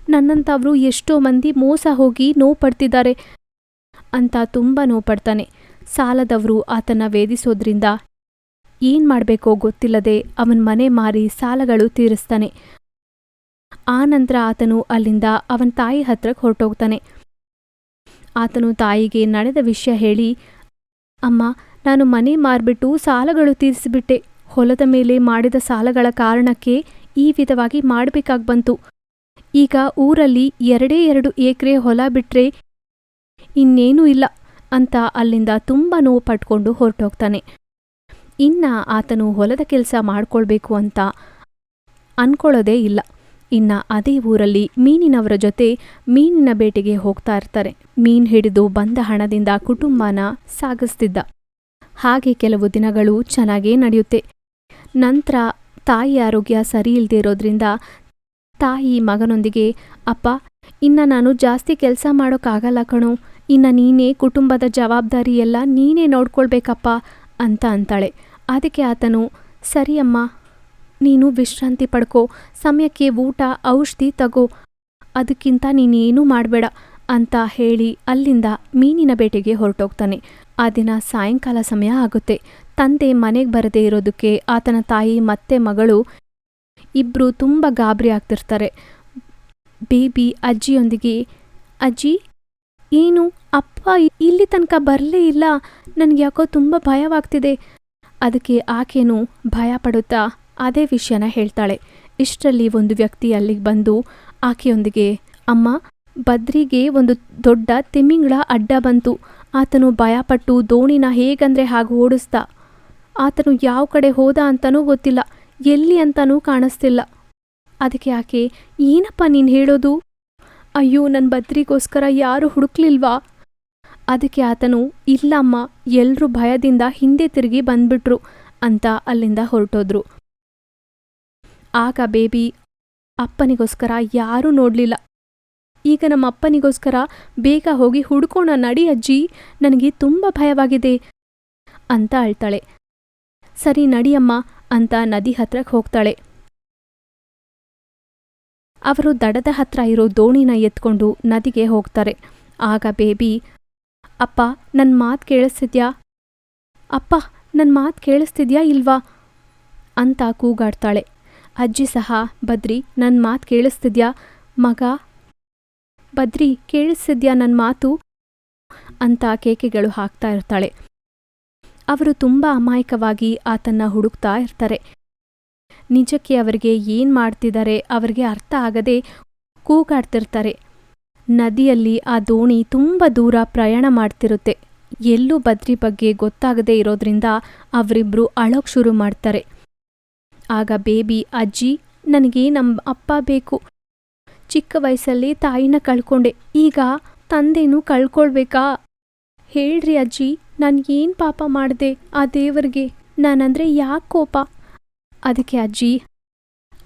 ನನ್ನಂಥವ್ರು ಎಷ್ಟೋ ಮಂದಿ ಮೋಸ ಹೋಗಿ ನೋವು ಪಡ್ತಿದ್ದಾರೆ ಅಂತ ತುಂಬ ನೋವುಪಡ್ತಾನೆ. ಸಾಲದವರು ಆತನ ವೇದಿಸೋದ್ರಿಂದ ಏನು ಮಾಡಬೇಕೋ ಗೊತ್ತಿಲ್ಲದೆ ಅವನ ಮನೆ ಮಾರಿ ಸಾಲಗಳು ತೀರಿಸ್ತಾನೆ. ಆ ನಂತರ ಆತನು ಅಲ್ಲಿಂದ ಅವನ ತಾಯಿ ಹತ್ರಕ್ಕೆ ಹೊರಟೋಗ್ತಾನೆ. ಆತನು ತಾಯಿಗೆ ನಡೆದ ವಿಷಯ ಹೇಳಿ, ಅಮ್ಮ, ನಾನು ಮನೆ ಮಾರ್ಬಿಟ್ಟು ಸಾಲಗಳು ತೀರಿಸಿಬಿಟ್ಟೆ. ಹೊಲದ ಮೇಲೆ ಮಾಡಿದ ಸಾಲಗಳ ಕಾರಣಕ್ಕೆ ಈ ವಿಧವಾಗಿ ಮಾಡಬೇಕಾಗಿ ಬಂತು. ಈಗ ಊರಲ್ಲಿ 2 ಎಕರೆ ಹೊಲ ಬಿಟ್ರೆ ಇನ್ನೇನೂ ಇಲ್ಲ ಅಂತ ಅಲ್ಲಿಂದ ತುಂಬ ನೋವು ಪಟ್ಕೊಂಡು ಹೊರಟೋಗ್ತಾನೆ. ಆತನು ಹೊಲದ ಕೆಲಸ ಮಾಡ್ಕೊಳ್ಬೇಕು ಅಂತ ಅನ್ಕೊಳ್ಳೋದೇ ಇಲ್ಲ. ಅದೇ ಊರಲ್ಲಿ ಮೀನಿನವರ ಜೊತೆ ಮೀನಿನ ಬೇಟೆಗೆ ಹೋಗ್ತಾ ಇರ್ತಾರೆ. ಮೀನ್ ಹಿಡಿದು ಬಂದ ಹಣದಿಂದ ಕುಟುಂಬನ ಸಾಗಿಸ್ತಿದ್ದ. ಹಾಗೆ ಕೆಲವು ದಿನಗಳು ಚೆನ್ನಾಗೇ ನಡೆಯುತ್ತೆ. ನಂತರ ತಾಯಿ ಆರೋಗ್ಯ ಸರಿ ಇಲ್ಲದೆ ಇರೋದ್ರಿಂದ ತಾಯಿ ಮಗನೊಂದಿಗೆ, ಅಪ್ಪ, ನಾನು ಜಾಸ್ತಿ ಕೆಲಸ ಮಾಡೋಕ್ಕಾಗಲ್ಲ ಕಣೋ, ನೀನೇ ಕುಟುಂಬದ ಜವಾಬ್ದಾರಿ ಎಲ್ಲ ನೀನೇ ನೋಡ್ಕೊಳ್ಬೇಕಪ್ಪ ಅಂತ ಅಂತಾಳೆ. ಅದಕ್ಕೆ ಆತನು, ಸರಿ ಅಮ್ಮ, ನೀನು ವಿಶ್ರಾಂತಿ ಪಡ್ಕೋ, ಸಮಯಕ್ಕೆ ಊಟ ಔಷಧಿ ತಗೋ, ಅದಕ್ಕಿಂತ ನೀನೇನೂ ಮಾಡಬೇಡ ಅಂತ ಹೇಳಿ ಅಲ್ಲಿಂದ ಮೀನಿನ ಬೇಟೆಗೆ ಹೊರಟೋಗ್ತಾನೆ. ಆ ದಿನ ಸಾಯಂಕಾಲ ಸಮಯ ಆಗುತ್ತೆ. ತಂದೆ ಮನೆಗೆ ಬರದೇ ಇರೋದಕ್ಕೆ ಆತನ ತಾಯಿ ಮತ್ತೆ ಮಗಳು ಇಬ್ಬರು ತುಂಬ ಗಾಬರಿ ಆಗ್ತಿರ್ತಾರೆ. ಬೇಬಿ ಅಜ್ಜಿಯೊಂದಿಗೆ, ಅಜ್ಜಿ, ಏನು ಅಪ್ಪ ಇಲ್ಲಿ ತನಕ ಬರಲೇ ಇಲ್ಲ, ನನಗೆ ಯಾಕೋ ತುಂಬ ಭಯವಾಗ್ತಿದೆ. ಅದಕ್ಕೆ ಆಕೆನೂ ಭಯ ಪಡುತ್ತಾ ಅದೇ ವಿಷಯನ ಹೇಳ್ತಾಳೆ. ಇಷ್ಟರಲ್ಲಿ ಒಂದು ವ್ಯಕ್ತಿ ಅಲ್ಲಿಗೆ ಬಂದು ಆಕೆಯೊಂದಿಗೆ, ಅಮ್ಮ, ಬದ್ರಿಗೆ ಒಂದು ದೊಡ್ಡ ತಿಮಿಂಗಳ ಅಡ್ಡ ಬಂತು. ಆತನು ಭಯಪಟ್ಟು ದೋಣಿನ ಹೇಗಂದ್ರೆ ಹಾಗೆ ಓಡಿಸ್ದ. ಆತನು ಯಾವ ಕಡೆ ಹೋದ ಅಂತನೂ ಗೊತ್ತಿಲ್ಲ, ಎಲ್ಲಿ ಅಂತನೂ ಕಾಣಿಸ್ತಿಲ್ಲ. ಅದಕ್ಕೆ ಆಕೆ, ಏನಪ್ಪ ನೀನು ಹೇಳೋದು? ಅಯ್ಯೋ, ನನ್ನ ಬದ್ರಿಗೋಸ್ಕರ ಯಾರೂ ಹುಡುಕ್ಲಿಲ್ವಾ? ಅದಕ್ಕೆ ಆತನು, ಇಲ್ಲಮ್ಮ, ಎಲ್ಲರೂ ಭಯದಿಂದ ಹಿಂದೆ ತಿರುಗಿ ಬಂದ್ಬಿಟ್ರು ಅಂತ ಅಲ್ಲಿಂದ ಹೊರಟೋದ್ರು. ಆಗ ಬೇಬಿ, ಅಪ್ಪನಿಗೋಸ್ಕರ ಯಾರೂ ನೋಡಲಿಲ್ಲ. ಈಗ ನಮ್ಮ ಅಪ್ಪನಿಗೋಸ್ಕರ ಬೇಗ ಹೋಗಿ ಹುಡ್ಕೋಣ ನಡಿ ಅಜ್ಜಿ, ನನಗೆ ತುಂಬ ಭಯವಾಗಿದೆ ಅಂತ ಅಳ್ತಾಳೆ. ಸರಿ ನಡಿಯಮ್ಮ ಅಂತ ನದಿ ಹತ್ರಕ್ಕೆ ಹೋಗ್ತಾಳೆ. ಅವರು ದಡದ ಹತ್ರ ಇರೋ ದೋಣಿನ ಎತ್ಕೊಂಡು ನದಿಗೆ ಹೋಗ್ತಾರೆ. ಆಗ ಬೇಬಿ, ಅಪ್ಪ, ನನ್ನ ಮಾತು ಕೇಳಿಸ್ತಿದ್ಯಾ? ಅಪ್ಪ, ನನ್ನ ಮಾತು ಕೇಳಿಸ್ತಿದ್ಯಾ ಇಲ್ವಾ ಅಂತ ಕೂಗಾಡ್ತಾಳೆ. ಅಜ್ಜಿ ಸಹ, ಬದ್ರಿ, ನನ್ನ ಮಾತು ಕೇಳಿಸ್ತಿದ್ಯಾ ಮಗ? ಬದ್ರಿ, ಕೇಳಿಸ್ತಿದ್ಯಾ ನನ್ನ ಮಾತು ಅಂತ ಕೇಕೆಗಳು ಹಾಕ್ತಾ ಇರ್ತಾಳೆ. ಅವರು ತುಂಬ ಅಮಾಯಕವಾಗಿ ಆತನ್ನ ಹುಡುಕ್ತಾ ಇರ್ತಾರೆ. ನಿಜಕ್ಕೆ ಅವರಿಗೆ ಏನು ಮಾಡ್ತಿದ್ದಾರೆ ಅವರಿಗೆ ಅರ್ಥ ಆಗದೆ ಕೂಗಾಡ್ತಿರ್ತಾರೆ. ನದಿಯಲ್ಲಿ ಆ ದೋಣಿ ತುಂಬ ದೂರ ಪ್ರಯಾಣ ಮಾಡ್ತಿರುತ್ತೆ. ಎಲ್ಲೂ ಬದ್ರಿ ಬಗ್ಗೆ ಗೊತ್ತಾಗದೇ ಇರೋದ್ರಿಂದ ಅವರಿಬ್ರು ಅಳೋಕ್ ಶುರು ಮಾಡ್ತಾರೆ. ಆಗ ಬೇಬಿ, ಅಜ್ಜಿ, ನನಗೆ ನಮ್ಮ ಅಪ್ಪ ಬೇಕು. ಚಿಕ್ಕ ವಯಸ್ಸಲ್ಲಿ ತಾಯಿನ ಕಳ್ಕೊಂಡೆ, ಈಗ ತಂದೆನೂ ಕಳ್ಕೊಳ್ಬೇಕಾ? ಹೇಳ್ರಿ ಅಜ್ಜಿ, ನಾನು ಏನು ಪಾಪ ಮಾಡಿದೆ ಆ ದೇವರಿಗೆ? ನಾನಂದ್ರೆ ಯಾಕೆ ಕೋಪ? ಅದಕ್ಕೆ ಅಜ್ಜಿ,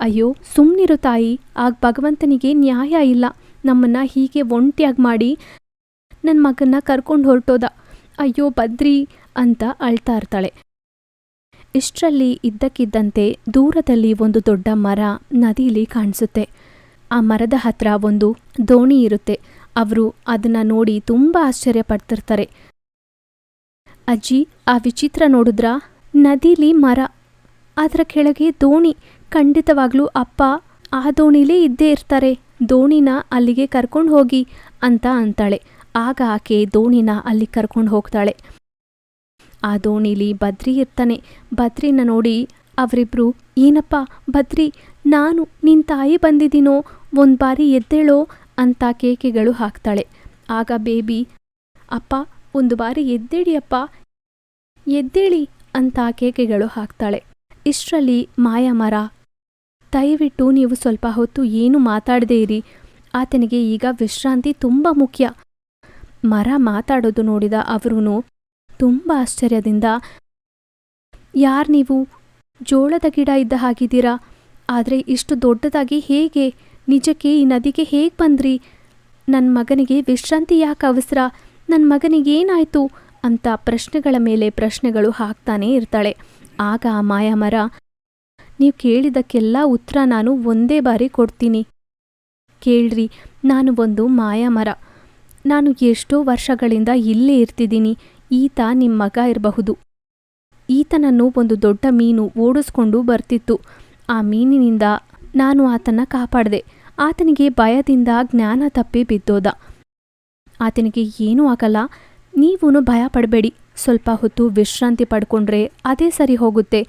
ಅಯ್ಯೋ ಸುಮ್ಮನಿರು ತಾಯಿ, ಆಗ ಭಗವಂತನಿಗೆ ನ್ಯಾಯ ಇಲ್ಲ. ನಮ್ಮನ್ನ ಹೀಗೆ ಒಂಟಿಯಾಗಿ ಮಾಡಿ ನನ್ನ ಮಗನ್ನ ಕರ್ಕೊಂಡು ಹೊರಟೋದ. ಅಯ್ಯೋ ಬದ್ರಿ ಅಂತ ಅಳ್ತಾ ಇರ್ತಾಳೆ. ಇಷ್ಟರಲ್ಲಿ ಇದ್ದಕ್ಕಿದ್ದಂತೆ ದೂರದಲ್ಲಿ ಒಂದು ದೊಡ್ಡ ಮರ ನದಿಲಿ ಕಾಣಿಸುತ್ತೆ. ಆ ಮರದ ಹತ್ರ ಒಂದು ದೋಣಿ ಇರುತ್ತೆ. ಅವರು ಅದನ್ನ ನೋಡಿ ತುಂಬ ಆಶ್ಚರ್ಯಪಡ್ತಿರ್ತಾರೆ. ಅಜ್ಜಿ, ಆ ವಿಚಿತ್ರ ನೋಡಿದ್ರಾ? ನದಿಲಿ ಮರ, ಅದರ ಕೆಳಗೆ ದೋಣಿ. ಖಂಡಿತವಾಗ್ಲೂ ಅಪ್ಪ ಆ ದೋಣಿಲೇ ಇದ್ದೇ ಇರ್ತಾರೆ. ದೋಣಿನ ಅಲ್ಲಿಗೆ ಕರ್ಕೊಂಡು ಹೋಗಿ ಅಂತ ಅಂತಾಳೆ. ಆಗ ಆಕೆ ದೋಣಿನ ಅಲ್ಲಿ ಕರ್ಕೊಂಡು ಹೋಗ್ತಾಳೆ. ಆ ದೋಣಿಲಿ ಬದ್ರಿ ಇರ್ತಾನೆ. ಬದ್ರಿನ ನೋಡಿ ಅವರಿಬ್ರು, ಏನಪ್ಪ ಬದ್ರಿ, ನಾನು ನಿನ್ನ ತಾಯಿ ಬಂದಿದ್ದೀನೋ, ಒಂದು ಬಾರಿ ಎದ್ದೇಳೋ ಅಂತ ಕೇಕೆಗಳು ಹಾಕ್ತಾಳೆ. ಆಗ ಬೇಬಿ, ಅಪ್ಪ, ಒಂದು ಬಾರಿ ಎದ್ದೇಳಿಯಪ್ಪ, ಎದ್ದೇಳಿ ಅಂತ ಕೇಕೆಗಳು ಹಾಕ್ತಾಳೆ. ಇಷ್ಟರಲ್ಲಿ ಮಾಯಾಮರ, ದಯವಿಟ್ಟು ನೀವು ಸ್ವಲ್ಪ ಹೊತ್ತು ಏನು ಮಾತಾಡದೇ ಇರಿ, ಆತನಿಗೆ ಈಗ ವಿಶ್ರಾಂತಿ ತುಂಬ ಮುಖ್ಯ. ಮರ ಮಾತಾಡೋದು ನೋಡಿದ ಅವರೂ ತುಂಬ ಆಶ್ಚರ್ಯದಿಂದ, ಯಾರು ನೀವು? ಜೋಳದ ಗಿಡ ಇದ್ದ ಹಾಗಿದ್ದೀರಾ, ಆದರೆ ಇಷ್ಟು ದೊಡ್ಡದಾಗಿ ಹೇಗೆ? ನಿಜಕ್ಕೆ ಈ ನದಿಗೆ ಹೇಗೆ ಬಂದ್ರಿ? ನನ್ನ ಮಗನಿಗೆ ವಿಶ್ರಾಂತಿ ಯಾಕೆ ಅವಸರ? ನನ್ನ ಮಗನಿಗೇನಾಯ್ತು ಅಂತ ಪ್ರಶ್ನೆಗಳ ಮೇಲೆ ಪ್ರಶ್ನೆಗಳು ಹಾಕ್ತಾನೇ ಇರ್ತಾಳೆ. ಆಗ ಆ ಮಾಯಾಮರ, ನೀವು ಕೇಳಿದಕ್ಕೆಲ್ಲ ಉತ್ತರ ನಾನು ಒಂದೇ ಬಾರಿ ಕೊಡ್ತೀನಿ. ಕೇಳ್ರಿ, ನಾನು ಒಂದು ಮಾಯಾಮರ. ನಾನು ಎಷ್ಟೋ ವರ್ಷಗಳಿಂದ ಇಲ್ಲೇ ಇರ್ತಿದ್ದೀನಿ. ಈತ ನಿಮ್ಮ ಮಗ ಇರಬಹುದು. ಈತನನ್ನು ಒಂದು ದೊಡ್ಡ ಮೀನು ಓಡಿಸ್ಕೊಂಡು ಬರ್ತಿತ್ತು. ಆ ಮೀನಿನಿಂದ ನಾನು ಆತನ ಕಾಪಾಡಿದೆ. ಆತನಿಗೆ ಭಯದಿಂದ ಜ್ಞಾನ ತಪ್ಪಿ ಬಿದ್ದೋದ. ಆತನಿಗೆ ಏನೂ ಆಗಲ್ಲ, ನೀವೂ ಭಯ ಪಡಬೇಡಿ, ಸ್ವಲ್ಪ ಹೊತ್ತು ವಿಶ್ರಾಂತಿ ಪಡ್ಕೊಂಡ್ರೆ ಅದೇ ಸರಿ ಹೋಗುತ್ತೆ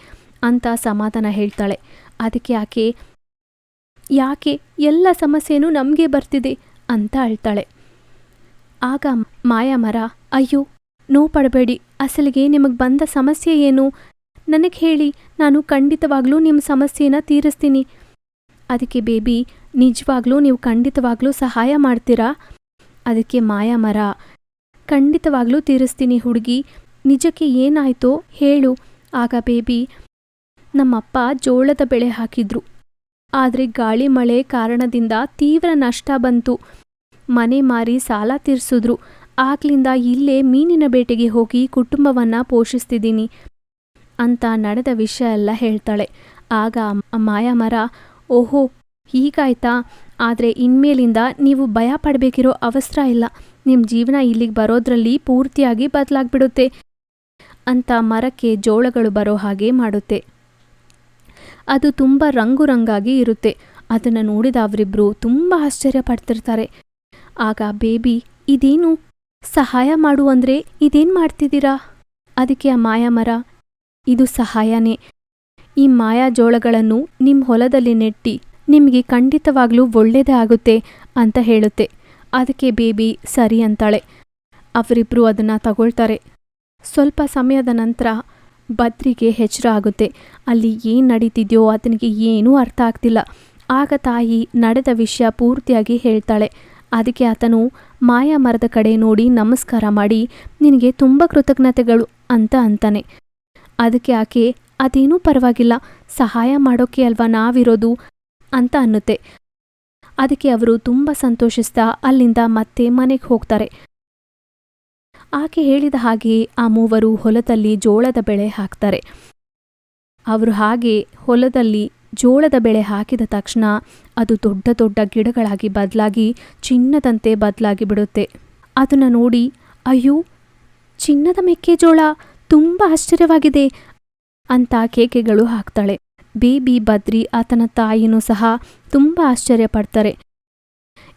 ಅಂತ ಸಮಾಧಾನ ಹೇಳ್ತಾಳೆ. ಅದಕ್ಕೆ ಆಕೆ, ಯಾಕೆ ಎಲ್ಲ ಸಮಸ್ಯೆನೂ ನಮಗೆ ಬರ್ತಿದೆ ಅಂತ ಅಳ್ತಾಳೆ. ಆಗ ಮಾಯಾಮರ, ಅಯ್ಯೋ ನೋವು ಪಡಬೇಡಿ, ಅಸಲಿಗೆ ನಿಮಗೆ ಬಂದ ಸಮಸ್ಯೆ ಏನು? ನನಗೆ ಹೇಳಿ, ನಾನು ಖಂಡಿತವಾಗ್ಲೂ ನಿಮ್ಮ ಸಮಸ್ಯೆನ ತೀರಿಸ್ತೀನಿ ಅದಕ್ಕೆ ಬೇಬಿ, ನಿಜವಾಗ್ಲೂ ನೀವು ಖಂಡಿತವಾಗ್ಲೂ ಸಹಾಯ ಮಾಡ್ತೀರಾ? ಅದಕ್ಕೆ ಮಾಯಾಮರ, ಖಂಡಿತವಾಗ್ಲೂ ತೀರಿಸ್ತೀನಿ ಹುಡುಗಿ, ನಿಜಕ್ಕೆ ಏನಾಯ್ತೋ ಹೇಳು. ಆಗ ಬೇಬಿ, ನಮ್ಮಪ್ಪ ಜೋಳದ ಬೆಳೆ ಹಾಕಿದ್ರು, ಆದರೆ ಗಾಳಿ ಮಳೆ ಕಾರಣದಿಂದ ತೀವ್ರ ನಷ್ಟ ಬಂತು. ಮನೆ ಮಾರಿ ಸಾಲ ತೀರಿಸಿದ್ರು. ಆಗ್ಲಿಂದ ಇಲ್ಲೇ ಮೀನಿನ ಬೇಟೆಗೆ ಹೋಗಿ ಕುಟುಂಬವನ್ನು ಪೋಷಿಸ್ತಿದ್ದೀನಿ ಅಂತ ನಡೆದ ವಿಷಯ ಎಲ್ಲ ಹೇಳ್ತಾಳೆ. ಆಗ ಮಾಯಾಮರ, ಓಹೋ ಹೀಗಾಯ್ತಾ, ಆದರೆ ಇನ್ಮೇಲಿಂದ ನೀವು ಭಯ ಪಡಬೇಕಿರೋ ಅವಸರ ಇಲ್ಲ, ನಿಮ್ಮ ಜೀವನ ಇಲ್ಲಿಗೆ ಬರೋದ್ರಲ್ಲಿ ಪೂರ್ತಿಯಾಗಿ ಬದಲಾಗ್ಬಿಡುತ್ತೆ ಅಂತ ಮರಕ್ಕೆ ಜೋಳಗಳು ಬರೋ ಹಾಗೆ ಮಾಡುತ್ತೆ. ಅದು ತುಂಬ ರಂಗು ಇರುತ್ತೆ. ಅದನ್ನು ನೋಡಿದ ಅವರಿಬ್ಬರು ತುಂಬ ಆಶ್ಚರ್ಯ ಪಡ್ತಿರ್ತಾರೆ. ಆಗ ಬೇಬಿ, ಇದೇನು ಸಹಾಯ ಮಾಡು ಅಂದರೆ ಇದೇನು ಮಾಡ್ತಿದ್ದೀರಾ? ಅದಕ್ಕೆ ಆ ಮಾಯಾಮರ, ಇದು ಸಹಾಯನೇ. ಈ ಮಾಯಾ ಜೋಳಗಳನ್ನು ನಿಮ್ಮ ಹೊಲದಲ್ಲಿ ನೆಟ್ಟಿ ನಿಮಗೆ ಖಂಡಿತವಾಗ್ಲೂ ಒಳ್ಳೆಯದೇ ಆಗುತ್ತೆ ಅಂತ ಹೇಳುತ್ತೆ. ಅದಕ್ಕೆ ಬೇಬಿ ಸರಿ ಅಂತಾಳೆ. ಅವರಿಬ್ಬರು ಅದನ್ನು ತಗೊಳ್ತಾರೆ. ಸ್ವಲ್ಪ ಸಮಯದ ನಂತರ ಬದ್ರಿಗೆ ಎಚ್ಚರ ಆಗುತ್ತೆ. ಅಲ್ಲಿ ಏನು ನಡೀತಿದೆಯೋ ಆತನಿಗೆ ಏನೂ ಅರ್ಥ ಆಗ್ತಿಲ್ಲ. ಆಗ ತಾಯಿ ನಡೆದ ವಿಷಯ ಪೂರ್ತಿಯಾಗಿ ಹೇಳ್ತಾಳೆ. ಅದಕ್ಕೆ ಆತನು ಮಾಯಾಮರದ ಕಡೆ ನೋಡಿ ನಮಸ್ಕಾರ ಮಾಡಿ, ನಿನಗೆ ತುಂಬ ಕೃತಜ್ಞತೆಗಳು ಅಂತ ಅಂತಾನೆ. ಅದಕ್ಕೆ ಆಕೆ, ಅದೇನೂ ಪರವಾಗಿಲ್ಲ, ಸಹಾಯ ಮಾಡೋಕ್ಕೆ ಅಲ್ವಾ ನಾವಿರೋದು ಅಂತ ಅನ್ನುತ್ತೆ. ಅದಕ್ಕೆ ಅವರು ತುಂಬ ಸಂತೋಷಿಸ್ತಾ ಅಲ್ಲಿಂದ ಮತ್ತೆ ಮನೆಗೆ ಹೋಗ್ತಾರೆ. ಆಕೆ ಹೇಳಿದ ಹಾಗೆ ಆ ಮೂವರು ಹೊಲದಲ್ಲಿ ಜೋಳದ ಬೆಳೆ ಹಾಕ್ತಾರೆ. ಅವರು ಹಾಗೆ ಹೊಲದಲ್ಲಿ ಜೋಳದ ಬೆಳೆ ಹಾಕಿದ ತಕ್ಷಣ ಅದು ದೊಡ್ಡ ದೊಡ್ಡ ಗಿಡಗಳಾಗಿ ಬದಲಾಗಿ ಚಿನ್ನದಂತೆ ಬದಲಾಗಿ ಬಿಡುತ್ತೆ. ಅದನ್ನು ನೋಡಿ, ಅಯ್ಯೋ ಚಿನ್ನದ ಮೆಕ್ಕೆಜೋಳ, ತುಂಬ ಆಶ್ಚರ್ಯವಾಗಿದೆ ಅಂತ ಕೇಕೆಗಳು ಹಾಕ್ತಾಳೆ. ಬೇಬಿ, ಬದ್ರಿ, ಆತನ ತಾಯಿನೂ ಸಹ ತುಂಬ ಆಶ್ಚರ್ಯ ಪಡ್ತಾರೆ.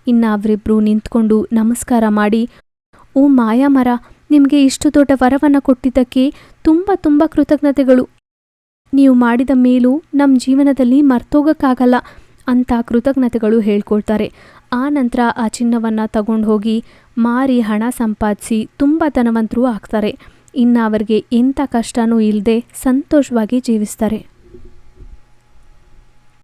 ಇನ್ನು ಅವರಿಬ್ಬರು ನಿಂತ್ಕೊಂಡು ನಮಸ್ಕಾರ ಮಾಡಿ, ಓ ಮಾಯಾಮರ, ನಿಮಗೆ ಇಷ್ಟು ದೊಡ್ಡ ವರವನ್ನು ಕೊಟ್ಟಿದ್ದಕ್ಕೆ ತುಂಬ ತುಂಬ ಕೃತಜ್ಞತೆಗಳು. ನೀವು ಮಾಡಿದ ಮೇಲೂ ನಮ್ಮ ಜೀವನದಲ್ಲಿ ಮರ್ತೋಗಕ್ಕಾಗಲ್ಲ ಅಂತ ಕೃತಜ್ಞತೆಗಳು ಹೇಳ್ಕೊಳ್ತಾರೆ. ಆ ನಂತರ ಆ ಚಿನ್ನವನ್ನು ತಗೊಂಡು ಹೋಗಿ ಮಾರಿ ಹಣ ಸಂಪಾದಿಸಿ ತುಂಬ ಧನವಂತರು ಆಗ್ತಾರೆ. ಇನ್ನು ಅವರಿಗೆ ಎಂಥ ಕಷ್ಟನೂ ಇಲ್ಲದೆ ಸಂತೋಷವಾಗಿ ಜೀವಿಸ್ತಾರೆ.